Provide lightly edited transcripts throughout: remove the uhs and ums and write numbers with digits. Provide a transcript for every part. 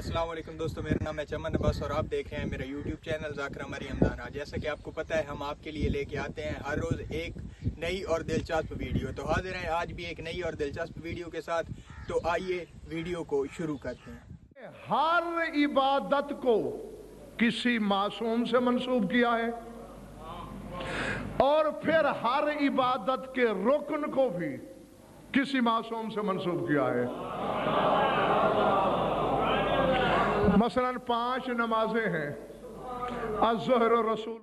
अस्सलाम वालेकुम दोस्तों, मेरा नाम है चमन अब्बास और आप देख रहे हैं मेरा यूट्यूब चैनल ज़ाकिर मरियम दाना। जैसा कि आपको पता है, हम आपके लिए लेके आते हैं हर रोज़ एक नई और दिलचस्प वीडियो। तो हाजिर हैं आज भी एक नई और दिलचस्प वीडियो के साथ। तो आइए वीडियो को शुरू करते हैं। हर इबादत को किसी मासूम से मंसूब किया है और फिर हर इबादत के रुकन को भी किसी मासूम से मंसूब किया है। मसलन 5 नमाजें हैं, अज़्ज़ुहर रसूल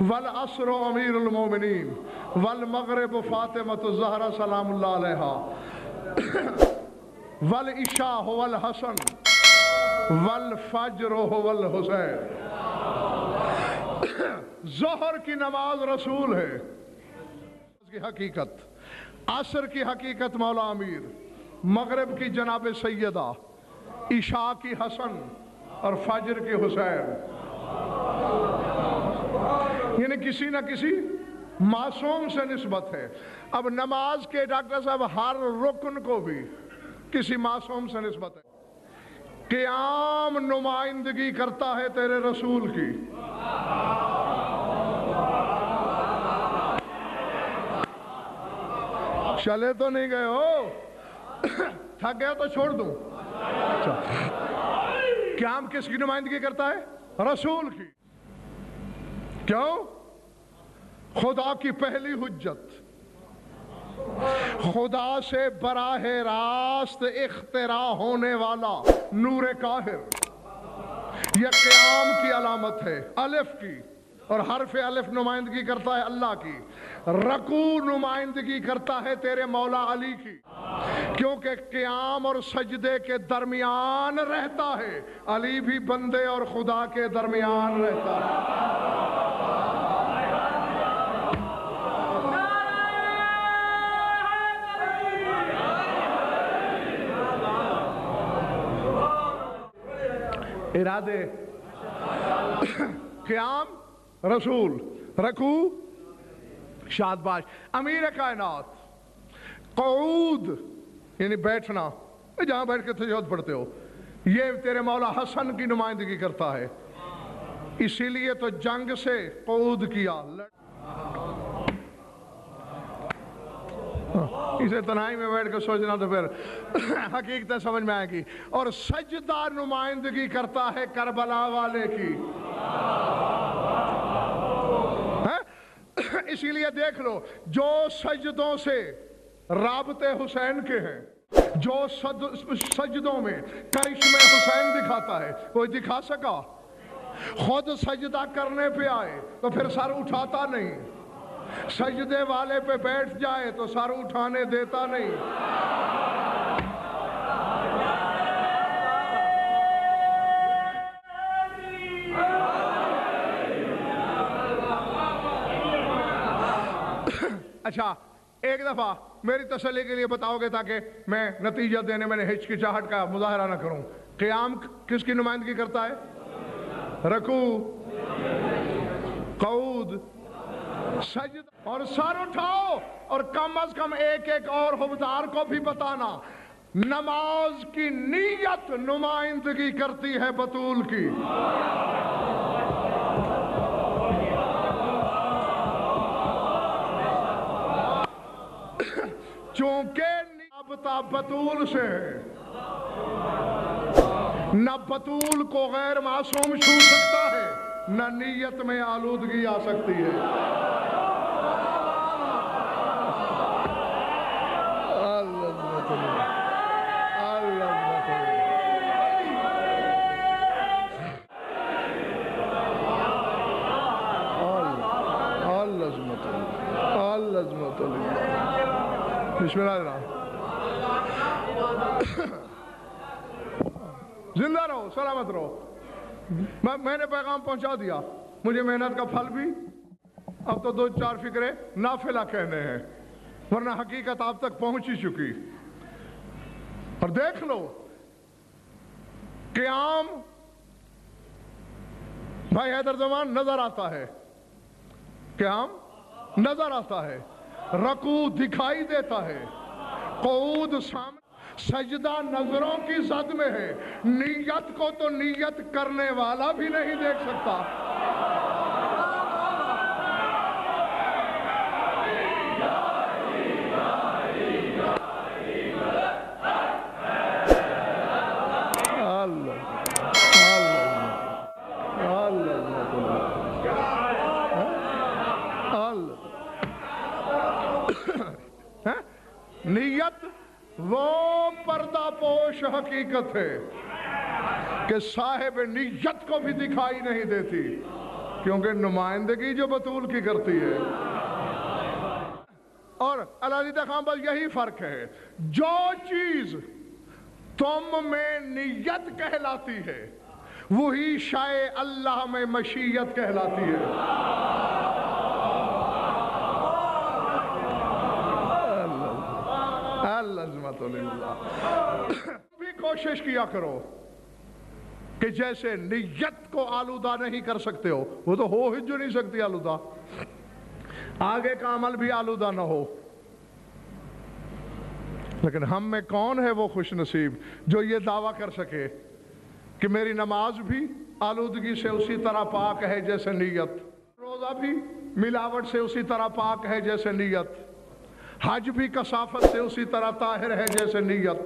वल अस्र अमीरुल मोमिनीन वल मगरिब फातिमतु ज़हरा सलामुल्लाह अलैहा वल इशा वल हसन वल फज्र वल हुसैन। ज़ोहर की नमाज रसूल है की हकीकत, असर की हकीकत मौला अमीर, मगरिब की जनाब सैयदा, इशा की हसन और फजर की हुसैन। यानी किसी ना किसी मासूम से निस्बत है। अब नमाज के डॉक्टर साहब हर रुकन को भी किसी मासूम से निस्बत है। क़याम नुमाइंदगी करता है तेरे रसूल की, चले तो नहीं गए हो, थक गए तो छोड़ दूं। क़याम किसकी नुमाइंदगी करता है? रसूल की। क्यों? खुदा की पहली हुज्जत, खुदा से बराह रास्त इख्तिरा होने वाला नूर काहिर, यह क़याम की अलामत है, अलिफ की। और हर्फ अलिफ नुमाइंदगी करता है अल्लाह की, रकू नुमाइंदगी करता है तेरे मौला अली की, क्योंकि क़याम और सजदे के दरमियान रहता है। अली भी बंदे और खुदा के दरमियान रहता है। इरादे क़याम रसूल, रकू शादबाश, अमीर कायनात, क़ऊद यानी बैठना, जहां बैठ के तशहुद पढ़ते हो, ये तेरे मौला हसन की नुमाइंदगी करता है। इसीलिए तो जंग से क़ऊद किया, इसे तन्हाई में बैठ कर सोचना तो फिर हकीकत समझ में आएगी। और सजदा नुमाइंदगी करता है करबला वाले की। इसीलिए देख लो, जो सजदों से राबते हुसैन के हैं, जो सजदों में करिश्मे हुसैन दिखाता है, कोई दिखा सका? खुद सजदा करने पे आए तो फिर सर उठाता नहीं, सजदे वाले पे बैठ जाए तो सर उठाने देता नहीं। अच्छा, एक दफा मेरी तसल्ली के लिए बताओगे ताकि मैं नतीजा देने में हिचकिचाहट का मुजाहरा ना करूं। क़याम किसकी नुमाइंदगी करता है? रकू, क़ऊद, सजदा और सर उठाओ। और कम अज कम एक एक और हुबदार को भी बताना, नमाज की नीयत नुमाइंदगी करती है बतूल की। चूंकि नियाबता बतूल से है, न बतूल को गैर मासूम छू सकता है, न नीयत में आलूदगी आ सकती है। जिंदा रहो, सलामत रहो। मैंने पैगाम पहुंचा दिया, मुझे मेहनत का फल भी। अब तो 2-4 फिक्रे नाफिला कहने हैं, वरना हकीकत आप तक पहुंच ही चुकी। और देख लो, क़याम भाई हैदर जमान नजर आता है, क़याम नजर आता है, रकू दिखाई देता है, क़ऊद सामने سجدہ نظروں کی زد میں ہے، نیت کو تو نیت کرنے والا بھی نہیں دیکھ سکتا۔ نیت وہ پردہ پوش حقیقت ہے کہ صاحب نیت کو بھی دکھائی نہیں دیتی، کیونکہ نمائندگی جو بطول کی کرتی ہے۔ اور علادیدہ خان بس یہی فرق ہے، جو چیز تم میں نیت کہلاتی ہے وہی شائع اللہ میں مشیت کہلاتی ہے۔ بھی کوشش کیا کرو کہ جیسے نیت کو آلودہ نہیں کر سکتے ہو، وہ تو ہو ہی جو نہیں سکتی آلودہ، آگے کا عمل بھی آلودہ نہ ہو۔ لیکن ہم میں کون ہے وہ خوش نصیب جو یہ دعویٰ کر سکے کہ میری نماز بھی آلودگی سے اسی طرح پاک ہے جیسے نیت، روزہ بھی ملاوٹ سے اسی طرح پاک ہے جیسے نیت، حج بھی کثافت سے اسی طرح طاہر ہے جیسے نیت۔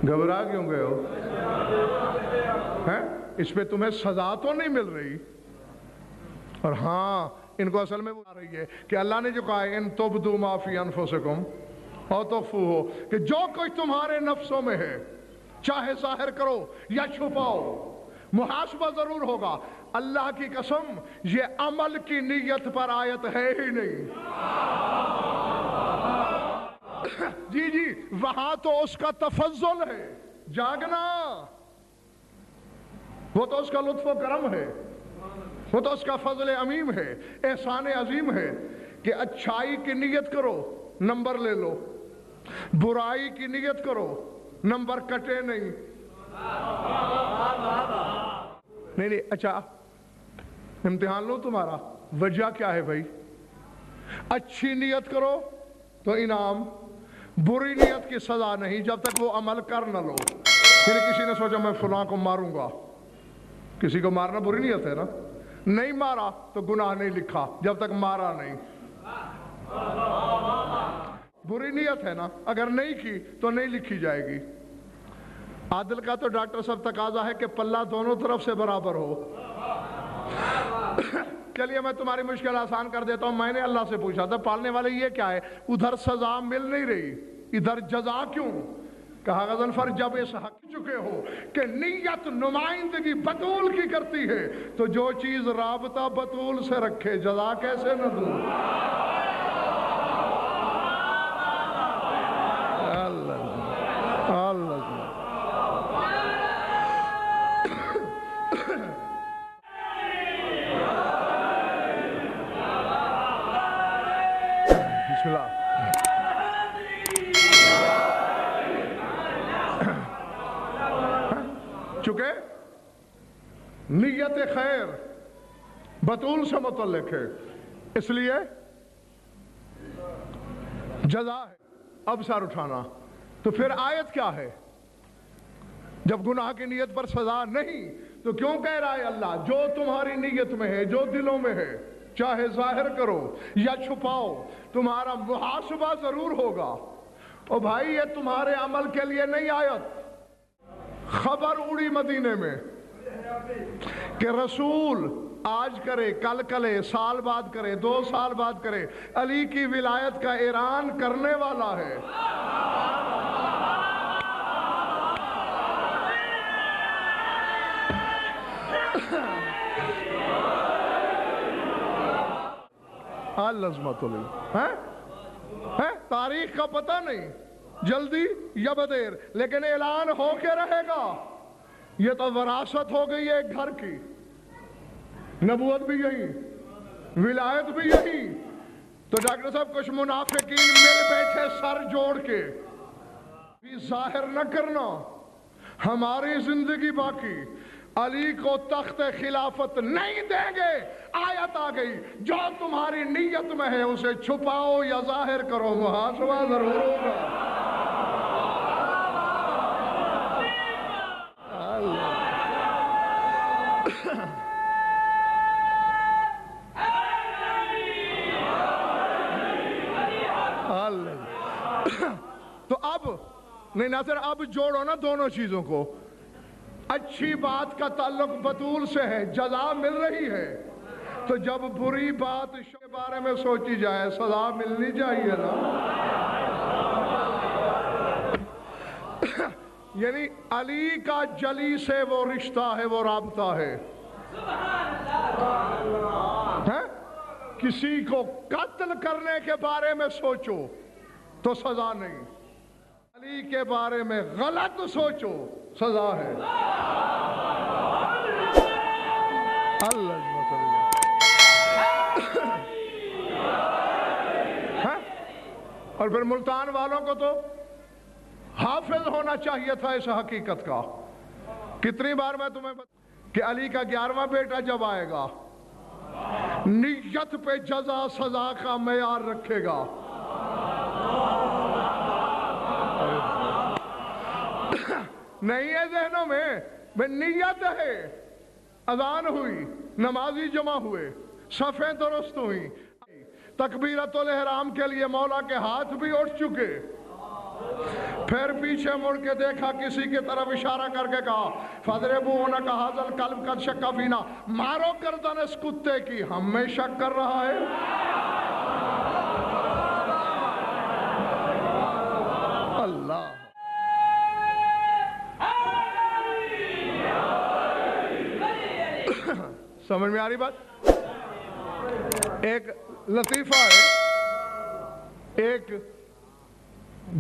گھبرا کیوں گئے ہو؟ اس پہ تمہیں سزا تو نہیں مل رہی؟ اور ہاں، ان کو اصل میں وہ آ رہی ہے کہ اللہ نے جو کہا ہے ان تبدو ما فی انفسکم او تخفوہ، کہ جو کچھ تمہارے نفسوں میں ہے چاہے ظاہر کرو یا چھپاؤ، محاسبہ ضرور ہوگا۔ اللہ کی قسم یہ عمل کی نیت پر آیت ہے ہی نہیں۔ جی جی، وہاں تو اس کا تفضل ہے، جاگنا، وہ تو اس کا لطف و کرم ہے، وہ تو اس کا فضل عمیم ہے، احسان عظیم ہے کہ اچھائی کی نیت کرو نمبر لے لو، برائی کی نیت کرو نمبر کٹے نہیں۔ نہیں، اچھا امتحان لو تمہارا، وجہ کیا ہے بھائی؟ اچھی نیت کرو تو انعام، بری نیت کی سزا نہیں جب تک وہ عمل کر نہ لو۔ یعنی کسی نے سوچا میں فلاں کو ماروں گا، کسی کو مارنا بری نیت ہے نا، نہیں مارا تو گناہ نہیں لکھا جب تک مارا نہیں، بری نیت ہے نا، اگر نہیں کی تو نہیں لکھی جائے گی۔ عادل کا تو ڈاکٹر صاحب تقاضا ہے کہ پلہ دونوں طرف سے برابر ہو۔ چلیے میں تمہاری مشکل آسان کر دیتا ہوں، میں نے اللہ سے پوچھا تھا پالنے والے یہ کیا ہے، ادھر سزا مل نہیں رہی ادھر جزا کیوں؟ کہا غضنفر جب اس حق چکے ہو کہ نیت نمائندگی بطول کی کرتی ہے تو جو چیز رابطہ بطول سے رکھے جزا کیسے نہ دوں؟ بسم اللہ۔ چکے نیت خیر بطول سے متعلق ہے، اس لیے جزا ہے اب سر اٹھانا۔ تو پھر آیت کیا ہے؟ جب گناہ کی نیت پر سزا نہیں تو کیوں کہہ رہا ہے اللہ جو تمہاری نیت میں ہے، جو دلوں میں ہے، چاہے ظاہر کرو یا چھپاؤ، تمہارا محاسبہ ضرور ہوگا۔ اور بھائی یہ تمہارے عمل کے لیے نہیں آیت، خبر اڑی مدینے میں کہ رسول آج کرے، کل کرے، سال بعد کرے، 2 سال بعد کرے، علی کی ولایت کا اعلان کرنے والا ہے۔ العظمت ہے تاریخ کا پتہ نہیں، جلدی یا بدیر، لیکن اعلان ہو کے رہے گا۔ یہ تو وراثت ہو گئی ہے ایک گھر کی، نبوت بھی یہی، ولایت بھی یہی۔ تو ڈاکٹر صاحب کچھ منافقین مل بیٹھے سر جوڑ کے، بھی ظاہر نہ کرنا، ہماری زندگی باقی، علی کو تخت خلافت نہیں دیں گے. آیت آ گئی جو تمہاری نیت میں ہے اسے چھپاؤ یا ظاہر کرو محاسبہ ضرور ہوگا. تو اب نہیں ناصر اب جوڑو نا دونوں چیزوں کو. اچھی بات کا تعلق بطول سے ہے, جزا مل رہی ہے, تو جب بری بات کے بارے میں سوچی جائے سزا ملنی چاہیے نا. یعنی علی کا جلی سے وہ رشتہ ہے, وہ رابطہ ہے. کسی کو قتل کرنے کے بارے میں سوچو تو سزا نہیں, علی کے بارے میں غلط سوچو سزا ہے. اللہ اور پھر ملتان والوں کو تو حافظ ہونا چاہیے تھا اس حقیقت کا. کتنی بار میں تمہیں کہ علی کا 11واں بیٹا جب آئے گا نیت پہ جزا سزا کا معیار رکھے گا. نہیں ہے ذہنوں میں نیت ہے. اذان ہوئی, نمازی جمع ہوئے, صفیں درست ہوئی, تکبیرۃ الاحرام کے لیے مولا کے ہاتھ بھی اٹھ چکے. پھر پیچھے مڑ کے دیکھا, کسی کی طرف اشارہ کر کے کہا فَضْرِبُونَ كَهَذَا الْكَلْبُ قَدْ شَكَّ فِينَا, مارو گردن اس کتے کی, ہم میں شک کر رہا ہے. اللہ سمجھ میں آ رہی بات. ایک لطیفہ ہے, ایک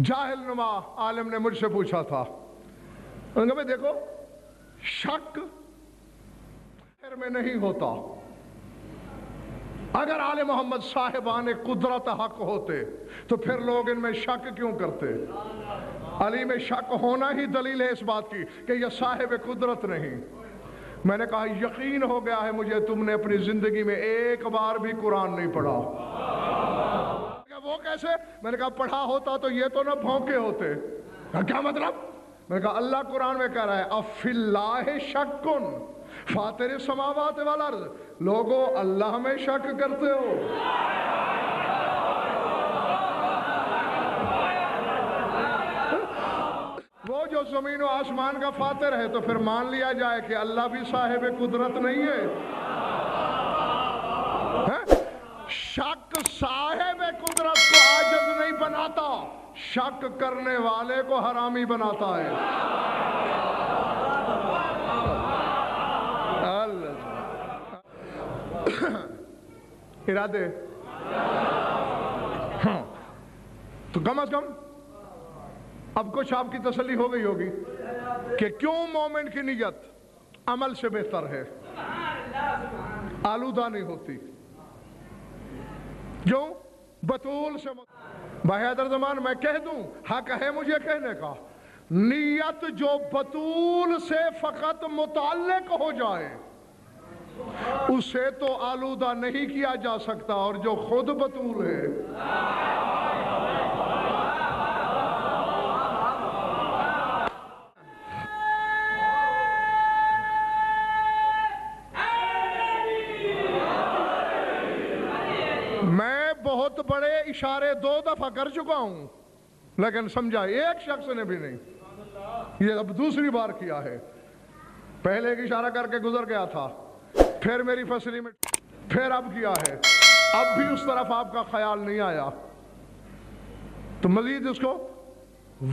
جاہل نما عالم نے مجھ سے پوچھا تھا, انہوں نے کہا دیکھو شک میں نہیں ہوتا. اگر آل محمد صاحبان قدرت حق ہوتے تو پھر لوگ ان میں شک کیوں کرتے. علی میں شک ہونا ہی دلیل ہے اس بات کی کہ یہ صاحب قدرت نہیں. میں نے کہا یقین ہو گیا ہے مجھے تم نے اپنی زندگی میں ایک بار بھی قرآن نہیں پڑھا. وہ کیسے؟ میں نے کہا پڑھا ہوتا تو یہ تو نہ بھونکے ہوتے. کیا مطلب؟ میں نے کہا اللہ قرآن میں کہہ رہا ہے افی اللہ شکن فاطر السماوات والارض, لوگو اللہ میں شک کرتے ہو. وہ جو زمین و آسمان کا فاتر ہے تو پھر مان لیا جائے کہ اللہ بھی صاحب قدرت نہیں ہے. شک صاحب قدرت کو عاجز نہیں بناتا, شک کرنے والے کو حرامی بناتا ہے. ارادے تو کم از کم اب کچھ آپ کی تسلی ہو گئی ہوگی کہ کیوں مومن کی نیت عمل سے بہتر ہے, آلودہ نہیں ہوتی. کیوں؟ بطول سے. بھائی حیدر زمان میں کہہ دوں, حق ہے مجھے کہنے کا, نیت جو بطول سے فقط متعلق ہو جائے اسے تو آلودہ نہیں کیا جا سکتا, اور جو خود بطول ہے میں بہت بڑے اشارے 2 دفعہ کر چکا ہوں لیکن سمجھا ایک شخص نے بھی نہیں. یہ اب دوسری بار کیا ہے. پہلے ایک اشارہ کر کے گزر گیا تھا, پھر میری فصلی میں, پھر اب کیا ہے, اب بھی اس طرف آپ کا خیال نہیں آیا. تو مزید اس کو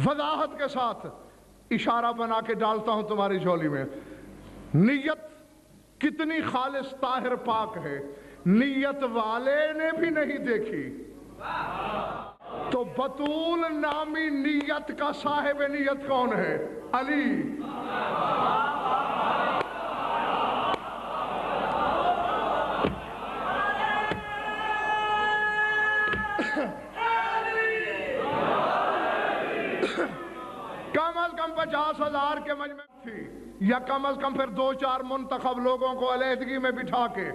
وضاحت کے ساتھ اشارہ بنا کے ڈالتا ہوں تمہاری جھولی میں. نیت کتنی خالص طاہر پاک ہے, نیت والے نے بھی نہیں دیکھی. تو بطول نامی نیت کا صاحب نیت کون ہے؟ علی. کم از کم 50,000 کے مجمع थी, या कम अज कम फिर 2-4 मुंतखब लोगों को अलहदगी में बिठा के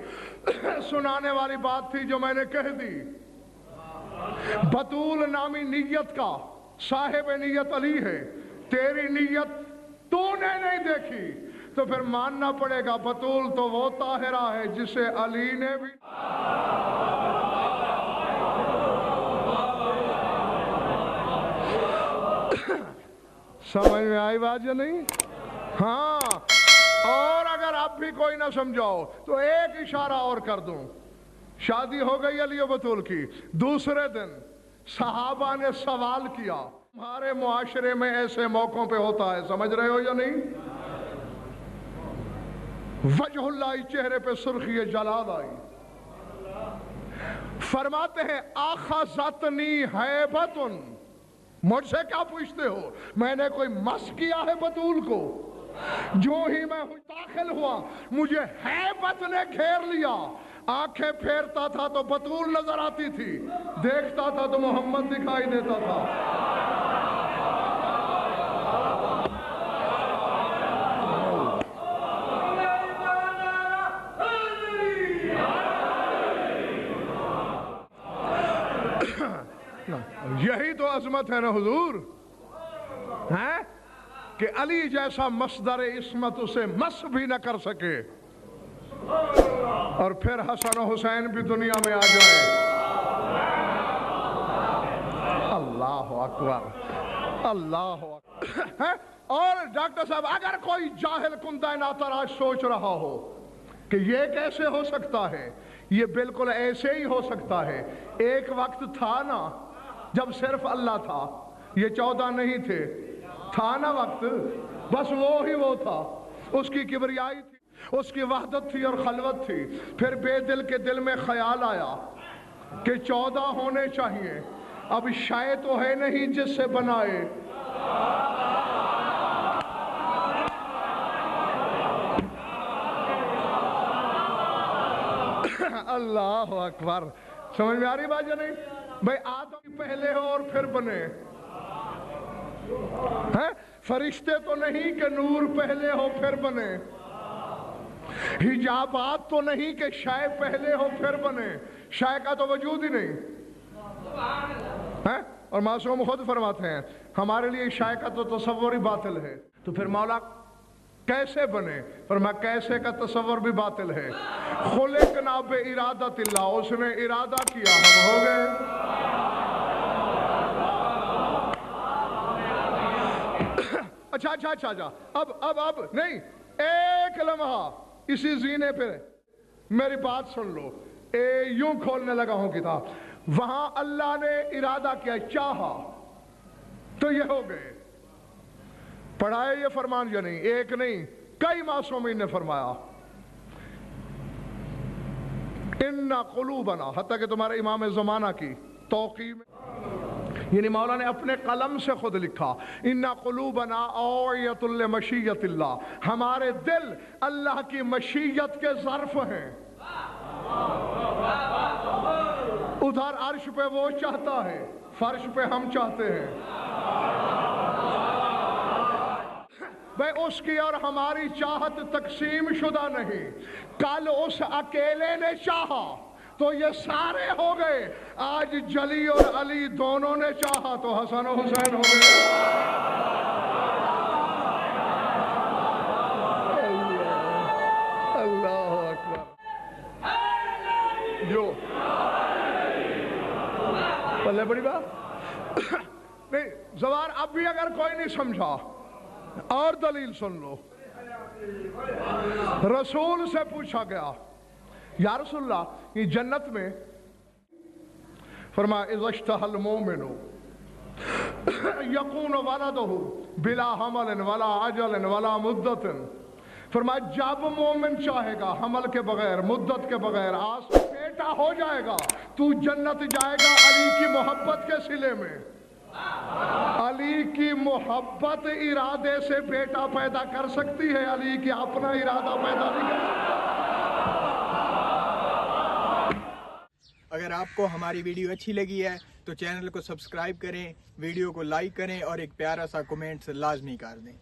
सुनाने वाली बात थी जो मैंने कह दी। बतूल नामी नीयत का साहिब नीयत अली है, तेरी नीयत तूने नहीं देखी, तो फिर मानना पड़ेगा बतूल तो वो ताहिरा है जिसे अली ने भी। समझ में आई बात या नहीं? हाँ, और अगर आप भी कोई ना समझाओ तो एक इशारा और कर दूं। शादी हो गई अली और बतूल की, दूसरे दिन सहाबा ने सवाल किया, हमारे मुआशरे में ऐसे मौकों पे होता है, समझ रहे हो या नहीं? वजहुल्लाह चेहरे पे सुर्खी जलाल आई, फरमाते हैं आखज़तनी हैबतुन, मुझसे क्या पूछते हो, मैंने कोई मस किया है बतूल को? जो ही मैं दाखिल हुआ मुझे हैबत ने घेर लिया, आंखें फेरता था तो बतूल नजर आती थी, देखता था तो मोहम्मद दिखाई देता था। यही तो अजमत है ना हुजूर, हैं कि अली जैसा मसदर इस्मत उसे मस भी न कर सके, और फिर हसन और हुसैन भी दुनिया में आ जाए। अल्लाह अकबर, अल्लाह अकबर। और डॉक्टर साहब, अगर कोई जाहिल कुंदा नातराज सोच रहा हो कि ये कैसे हो सकता है, ये बिल्कुल ऐसे ही हो सकता है। एक वक्त था ना जब सिर्फ अल्लाह था, ये 14 नहीं थे, था ना वक्त, बस वो था, उसकी किबरियाई थी, उसकी वहदत थी और खलवत थी। फिर बेदिल के दिल में ख्याल आया कि 14 होने चाहिए, अब शायद तो है नहीं जिससे बनाए। अल्लाह अकबर, समझ में आ रही बात या नहीं? भाई आदम पहले हो और फिर बने हैं, फरिश्ते तो नहीं कि नूर पहले हो फिर बने, हिजाबात तो नहीं कि शाय पहले हो फिर बने, शाय का तो वजूद ही नहीं है। और मासूम खुद फरमाते हैं हमारे लिए शाय का तो तसव्वुर ही बातिल है। तो फिर मौला कैसे बने? फरमा कैसे का तसव्वुर भी बातिल है। खुलिकना बे इरादतिल्लाह, उसने इरादा किया हम हो गए। अच्छा, अब नहीं, एक लम्हा इसी जीने पे मेरी बात सुन लो। यूं खोलने लगा हूं किताब, वहां अल्लाह ने इरादा किया, चाहा तो ये हो गए। पढ़ाए ये फरमान या नहीं? एक नहीं, कई मासूमीन ने फरमाया इन्ना कुलूबना, हत्ता कि तुम्हारे इमाम ज़माना की तौक़ी में, यानी मौला ने अपने कलम से खुद लिखा, इन्ना कुलूबना औयतुल मशीयतिल्लाह, हमारे दिल अल्लाह की मशीयत के ज़र्फ़ हैं। उधर अर्श पे वो चाहता है, फर्श पे हम चाहते हैं। भाई उसकी और हमारी चाहत तकसीम शुदा नहीं। कल उस अकेले ने चाहा तो ये सारे हो गए, आज जली और अली दोनों ने चाहा तो हसन और हुसैन हो गए। अल्लाह अकबर। जो पल्ले बड़ी बात नहीं जवार, अब भी अगर कोई नहीं समझा और दलील सुन लो। रसूल से पूछा गया, या रसूलल्लाह ये जन्नत में, फरमाया इज़्तहल मोमिनु यकून वलदहु बिला हमलन वला अजलन वला मुद्दतिन, फरमाया जब मोमिन चाहेगा हमल के बगैर, मुद्दत के बगैर, आस बेटा हो जाएगा, तू जन्नत जाएगा अली की मोहब्बत के सिले में। अली की मोहब्बत इरादे से बेटा पैदा कर सकती है, अली की अपना इरादा पैदा नहीं कर सकती। अगर आपको हमारी वीडियो अच्छी लगी है तो चैनल को सब्सक्राइब करें, वीडियो को लाइक करें और एक प्यारा सा कमेंट लाजमी कर दें।